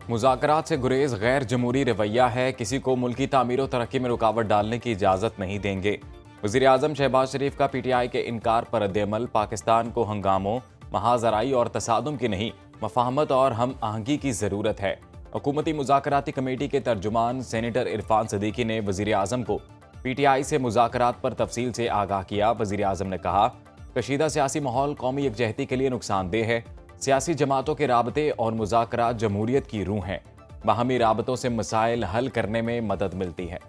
मुज़ाकरात से गुरेज गैर जमहूरी रवैया है, किसी को मुल्की तामीर और तरक्की में रुकावट डालने की इजाज़त नहीं देंगे। वज़ीर आज़म शहबाज शरीफ का PTI के इनकार पर रद्द-ए-अमल पाकिस्तान को हंगामों, महाजराई और तसादुम की नहीं, मफाहमत और हम आहंगी की ज़रूरत है। हुकूमती मुज़ाकराती कमेटी के तर्जुमान सेनेटर इरफान सदीकी ने वज़ीर आज़म को PTI से मुज़ाकरात पर तफसील से आगाह किया। वज़ीर आज़म ने कहा, कशीदा सियासी माहौल कौमी यकजहती के लिए नुकसानदेह है। सियासी जमातों के राबते और मुज़ाकरात जमहूरियत की रूह हैं। बाहमी राबतों से मसाइल हल करने में मदद मिलती है।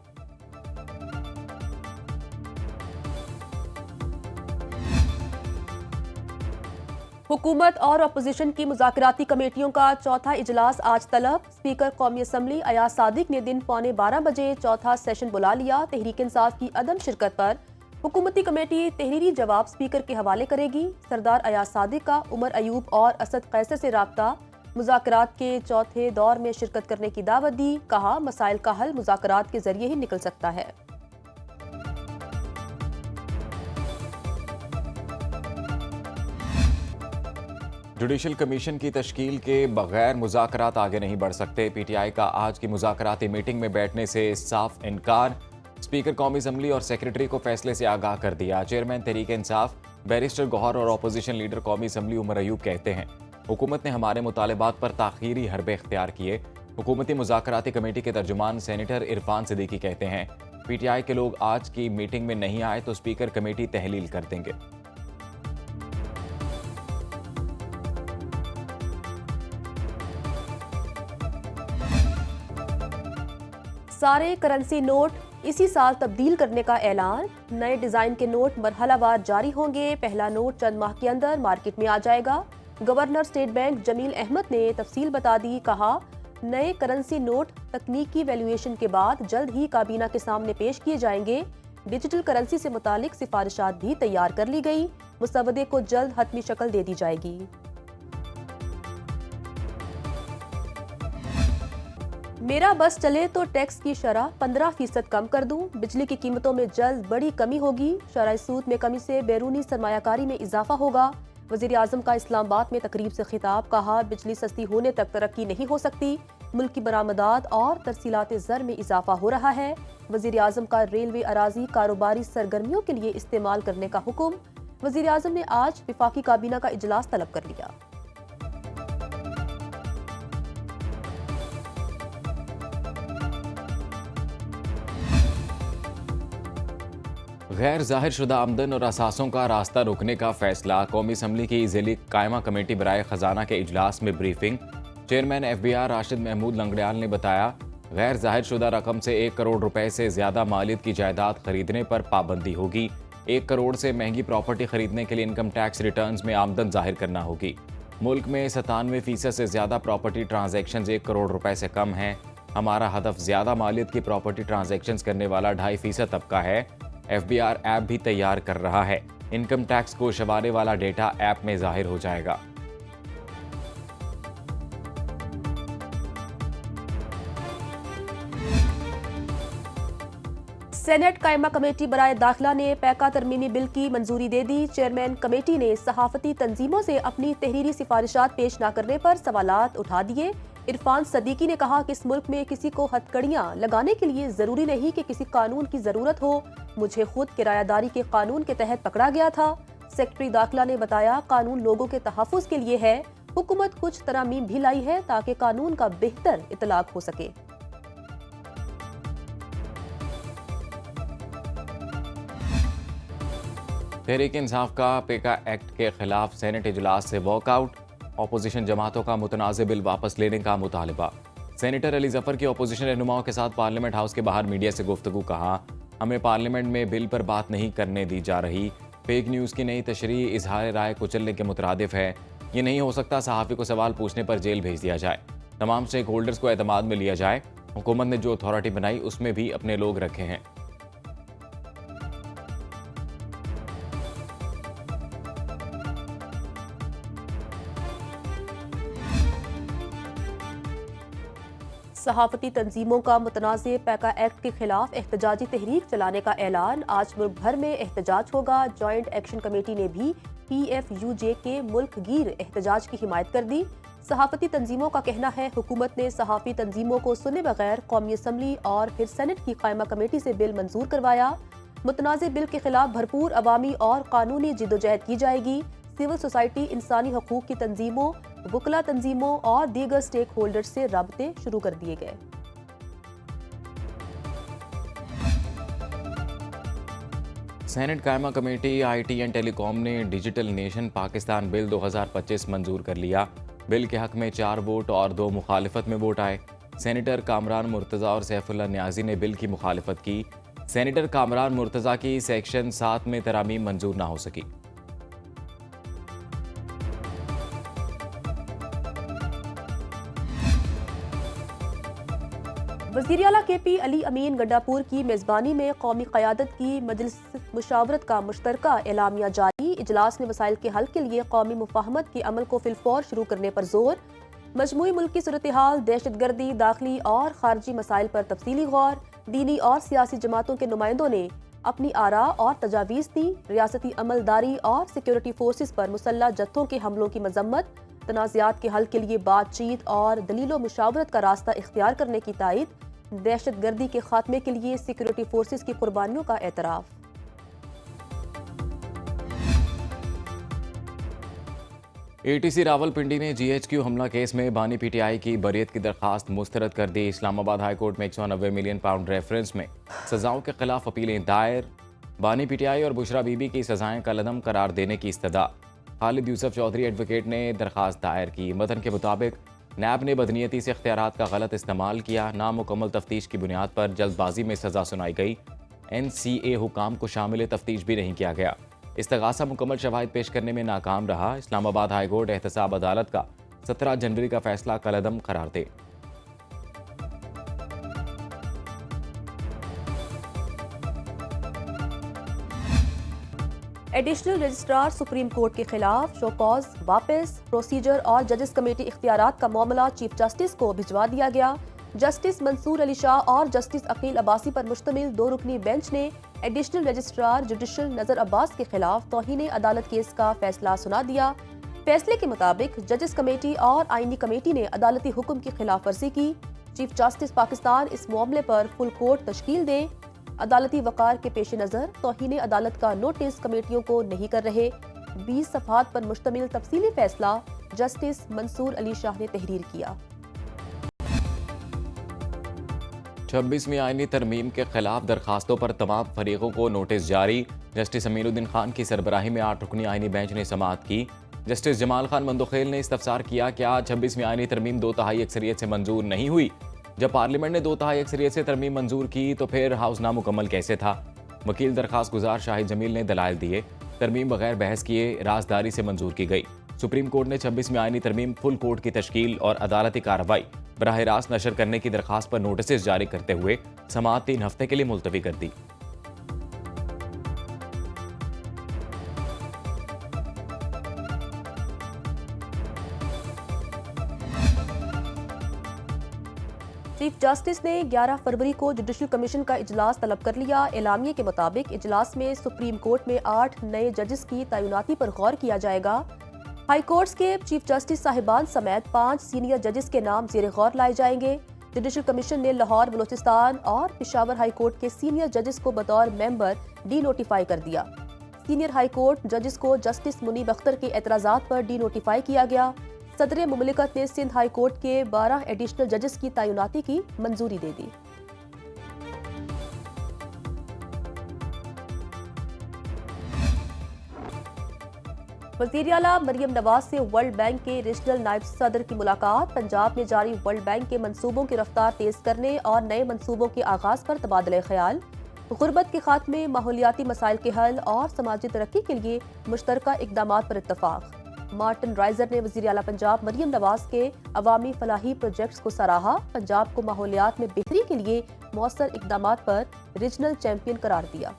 हुकूमत और अपोजिशन की मुज़ाकराती कमेटियों का चौथा इजलास आज तलब। स्पीकर कौमी असम्बली अयाज सादिक ने दिन 11:15 बजे चौथा सेशन बुला लिया। तहरीक इंसाफ की अदम शिरकत पर हुकूमती कमेटी तहरीरी जवाब स्पीकर के हवाले करेगी। सरदार अयाज सादिक का उमर अयूब और असद कैसर से राब्ता। मुज़ाकरात के चौथे दौर में शिरकत करने की दावत दी। कहा, मसाइल का हल मुज़ाकरात के जरिए ही निकल सकता है। जुडिशल कमीशन की तश्कील के बगैर मुज़ाकरात आगे नहीं बढ़ सकते। PTI का आज की मुज़ाकराती मीटिंग में बैठने से साफ इनकार। स्पीकर कौमी असम्बली और सेक्रेटरी को फैसले से आगाह कर दिया। चेयरमैन तहरीक इंसाफ बैरिस्टर गौहर और अपोजिशन लीडर कौमी असम्बली उमर अयूब कहते हैं, हुकूमत ने हमारे मुतालबात पर ताख़ीरी हरबे इख्तियार किए। हुकूमती मुज़ाकराती कमेटी के तर्जुमान सेनेटर इरफान सदीकी कहते हैं, PTI के लोग आज की मीटिंग में नहीं आए तो स्पीकर कमेटी तहलील कर देंगे। सारे करेंसी नोट इसी साल तब्दील करने का ऐलान। नए डिजाइन के नोट मरहलावार जारी होंगे। पहला नोट चंद माह के अंदर मार्केट में आ जाएगा। Governor state bank Jameel Ahmed ने तफसील बता दी। कहा, नए करेंसी नोट तकनीकी वैल्यूएशन के बाद जल्द ही काबीना के सामने पेश किए जाएंगे। डिजिटल करेंसी से मुतालिक सिफारिशात भी तैयार कर ली गई। मुसवदे को जल्द हतमी शक्ल दे दी जाएगी। मेरा बस चले तो टैक्स की शरह 15% कम कर दूं। बिजली की कीमतों में जल्द बड़ी कमी होगी। शरह सूद में कमी से बैरूनी सरमायाकारी में इजाफा होगा। वज़ीर आज़म का इस्लामाबाद में तकरीब से खिताब। कहा, बिजली सस्ती होने तक तरक्की नहीं हो सकती। मुल्क की बरामदात और तरसीलात ज़र में इजाफा हो रहा है। वज़ीर आज़म का रेलवे अराजी कारोबारी सरगर्मियों के लिए इस्तेमाल करने का हुक्म। वज़ीर आज़म ने आज विफाकी काबीना का इजलास तलब कर लिया। गैर जाहिर शुदा आमदन और असासों का रास्ता रोकने का फैसला। कौमी असम्बली की ज़िली कायमा कमेटी बराए ख़जाना के इजलास में briefing. Chairman FBR Rashid Mahmood Langrial ने बताया, गैर जाहिर शुदा रकम से 1 करोड़ रुपए से ज़्यादा मालियत की जायदाद खरीदने पर पाबंदी होगी। 1 करोड़ से महंगी प्रॉपर्टी खरीदने के लिए इनकम टैक्स रिटर्न्स में आमदन जाहिर करना होगी। मुल्क में 97% से ज़्यादा प्रॉपर्टी ट्रांजेक्शन 1 करोड़ रुपए से कम हैं। हमारा हदफ ज़्यादा मालियत की प्रॉपर्टी ट्रांजेक्शन करने वाला 2.5% तबका है। FBR ऐप भी तैयार कर रहा है। इनकम टैक्स को शवारे वाला डेटा ऐप में जाहिर हो जाएगा। सेनेट कायमा कमेटी बराए दाखिला ने पैका तरमीमी बिल की मंजूरी दे दी। चेयरमैन कमेटी ने सहाफती तंजीमों से अपनी तहरीरी सिफारिशात पेश न करने पर सवालात उठा दिए। इरफान सदीकी ने कहा कि इस मुल्क में किसी को हथकड़ियां लगाने के लिए जरूरी नहीं कि किसी कानून की जरूरत हो। मुझे खुद किरायादारी के कानून के तहत पकड़ा गया था। सेक्रेटरी दाखिला ने बताया, कानून लोगों के तहफ़्फ़ुज़ के लिए है। हुकूमत कुछ तरामीम भी लाई है ताकि कानून का बेहतर इतलाक हो सके। तहरीक इंसाफ का पेका एक्ट के खिलाफ सेनेट इजलास से वॉकआउट। अपोजिशन जमातों का मुतनाज़ बिल वापस लेने का मुतालबा। सेनेटर अली जफर की अपोजिशन रहनुमाओं के साथ पार्लियामेंट हाउस के बाहर मीडिया से गुफ्तगू। कहा, हमें पार्लियामेंट में बिल पर बात नहीं करने दी जा रही। फेक न्यूज़ की नई तशरीह इजहार राय कुचलने के मुतरादिफ है। ये नहीं हो सकता सहाफ़ी को सवाल पूछने पर जेल भेज दिया जाए। तमाम स्टेक होल्डर्स को एतमाद में लिया जाए। हुकूमत ने जो अथॉरिटी बनाई उसमें भी अपने लोग रखे हैं। सहाफती तंजीमों का मुतनाज़ पैका एक्ट के खिलाफ एहतजाजी तहरीक चलाने का ऐलान। आज मुल्क भर में एहतजाज होगा। जॉइंट एक्शन कमेटी ने भी PFUJ के मुल्क गिर एहतजाज की हिमायत कर दी। सहाफती तंजीमों का कहना है हुकूमत ने सहाफी तंजीमों को सुने बगैर कौमी असम्बली और फिर सेनेट की कायमा कमेटी से बिल मंजूर करवाया। मुतनाज़ बिल के खिलाफ भरपूर अवामी और कानूनी जिद्दोजहद की जाएगी। सिविल सोसाइटी, इंसानी हकूक की तंजीमों, वकला तंजीमों और दीगर स्टेक होल्डर से राब्ते शुरू कर दिए गए। सेनेट कायमा कमेटी IT एंड टेलीकॉम ने डिजिटल नेशन पाकिस्तान बिल 2025 मंजूर कर लिया। बिल के हक में 4 वोट और 2 मुखालिफत में वोट आए। सेनेटर कामरान मुर्तज़ा और सैफुल्लाह न्याजी ने बिल की मुखालिफत की। सेनेटर कामरान मुर्तज़ा की सेक्शन 7 में तरामीम मंजूर ना हो सकी। वज़ीर आला KP अली अमीन गंडापुर की मेज़बानी में कौमी क़यादत की मजलिस मुशावरत का मुश्तरका एलामिया जारी। इजलास में मसाइल के हल के लिए कौमी मुफाहमत के अमल को फिलफौर शुरू करने पर जोर। मजमूई मुल्की सूरत हाल, दहशतगर्दी, दाखिली और खारजी मसाइल पर तफसीली गौर। दीनी और सियासी जमातों के नुमाइंदों ने अपनी आरा और तजावीज़ दी। रियासती अमलदारी और सिक्योरिटी फोर्सेस पर मुसल्लह जत्थों के हमलों की मजम्मत। तनाज़ात के हल के लिए बातचीत और दलीलो मुशावरत का रास्ता इख्तियार करने की तायद। दहशतगर्दी के खात्मे के लिए सिक्योरिटी फोर्सेस की कुर्बानियों का एतराफ़। ATC रावलपिंडी ने GHQ हमला केस में बानी PTI की बरियत की दरखास्त मुस्तरद कर दी। इस्लामाबाद हाई कोर्ट में 190 मिलियन पाउंड रेफरेंस में सजाओं के खिलाफ अपीलें दायर। बानी PTI और बुशरा बीबी की सजाएं कलअदम करार देने की इस्तदा। खालिद यूसुफ चौधरी एडवोकेट ने दरखास्त दायर की। मतन के मुताबिक नैब ने बदनीयती से इख्तियारात का गलत इस्तेमाल किया। नामुकम्मल तफ्तीश की बुनियाद पर जल्दबाजी में सजा सुनाई गई। NCA हुकाम को शामिल तफ्तीश भी नहीं किया गया। इस्तगासा मुकम्मल शवाहिद पेश करने में नाकाम रहा। इस्लामाबाद हाई कोर्ट एहतसाब अदालत का 17 जनवरी का फैसला कलअदम करार दे। एडिशनल रजिस्ट्रार सुप्रीम कोर्ट के खिलाफ शोकॉज वापस। प्रोसीजर और जजेस कमेटी इख्तियारात का मामला चीफ जस्टिस को भिजवा दिया गया। जस्टिस मंसूर अली शाह और जस्टिस अकील अब्बासी पर मुश्तमिल 2 रुकनी बेंच ने एडिशनल रजिस्ट्रार जुडिशल नजर अब्बास के खिलाफ तौहीन अदालत केस का फैसला सुना दिया। फैसले के मुताबिक जजेस कमेटी और आईनी कमेटी ने अदालती हुक्म की खिलाफ वर्जी की। चीफ जस्टिस पाकिस्तान इस मामले पर फुल कोर्ट तश्कील दे। अदालती वक़ार के पेश नज़र तौहीन अदालत का नोटिस कमेटियों को नहीं कर रहे। 20 सफ़हात पर मुश्तमिल तफसीली फैसला जस्टिस मंसूर अली शाह ने तहरीर किया। 26वीं आईनी तरमीम के खिलाफ दरखास्तों पर तमाम फरीकों को नोटिस जारी। जस्टिस अमीरुद्दीन खान की सरबराही में 8 रुकनी आईनी बेंच ने समाअत की। जस्टिस जमाल खान मंदोखेल ने इस्तफसार किया कि आज 26वीं आईनी तरमीम 2/3 अक्सरियत से मंजूर नहीं हुई। जब पार्लियामेंट ने 2/3 अक्सरियत से तरमीम मंजूर की तो फिर हाउस नामुकम्मल कैसे था? वकील दरखास्त गुजार शाहिद जमील ने दलाइल दिए। तरमीम बगैर बहस किए राजदारी से मंजूर की गई। सुप्रीम कोर्ट ने 26वीं आईनी तरमीम फुल कोर्ट की तश्कील और अदालती कार्रवाई बराह रास्त नशर करने की दरखास्त पर नोटिस जारी करते हुए समाअत 3 हफ्ते के लिए मुलतवी कर दी। चीफ जस्टिस ने 11 फरवरी को जुडिशल कमीशन का इजलास तलब कर लिया। एलामिये के मुताबिक इजलास में सुप्रीम कोर्ट में 8 नए जजेस की तैनाती पर गौर किया जाएगा। हाई कोर्ट्स के चीफ जस्टिस साहिबान समेत 5 सीनियर जजेस के नाम ज़ेर गौर लाए जाएंगे। जुडिशल कमीशन ने लाहौर, बलोचिस्तान और पेशावर हाई कोर्ट के सीनियर जजेस को बतौर मेंबर डी नोटिफाई कर दिया। सीनियर हाई कोर्ट जजेस को जस्टिस मुनीब अख्तर के एतराज़ात पर डी नोटिफाई किया गया। सदर मुमलिकत ने सिंध हाई कोर्ट के 12 एडिशनल जजेस की तैनाती की मंजूरी दे दी। वज़ीर आला मरियम नवाज से वर्ल्ड बैंक के रीजनल नायब सदर की मुलाकात। पंजाब में जारी वर्ल्ड बैंक के मंसूबों की रफ्तार तेज करने और नए मंसूबों के आगाज पर तबादला ख्याल। गुर्बत के खात्मे, माहौलियाती मसाइल के हल और समाजी तरक्की के लिए मुश्तरका इकदामात पर इत्तफाक। मार्टिन राइजर ने वज़ीर आला पंजाब मरियम नवाज के अवामी फलाही प्रोजेक्ट्स को सराहा। पंजाब को माहौलियात में बेहतरी के लिए मौसर इकदामात पर रीजनल चैंपियन करार दिया।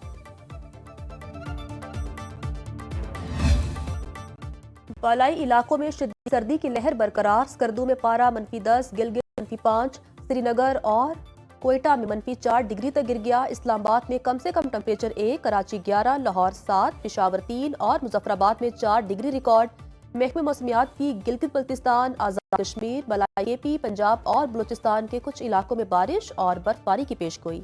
बालाई इलाकों में शदीद सर्दी की लहर बरकरार। स्कर्दू में पारा -10, गिलगित -5, श्रीनगर और कोयटा में -4 डिग्री तक गिर गया। इस्लामाबाद में कम से कम टेम्परेचर 1, कराची 11, लाहौर 7, पेशावर 3 और मुजफ्फराबाद में 4 डिग्री रिकॉर्ड। महकमे मौसमियात की गिलगित बल्तिस्तान, आज़ाद कश्मीर, मलाई, पंजाब और बलूचिस्तान के कुछ इलाकों में बारिश और बर्फबारी की पेशगोई।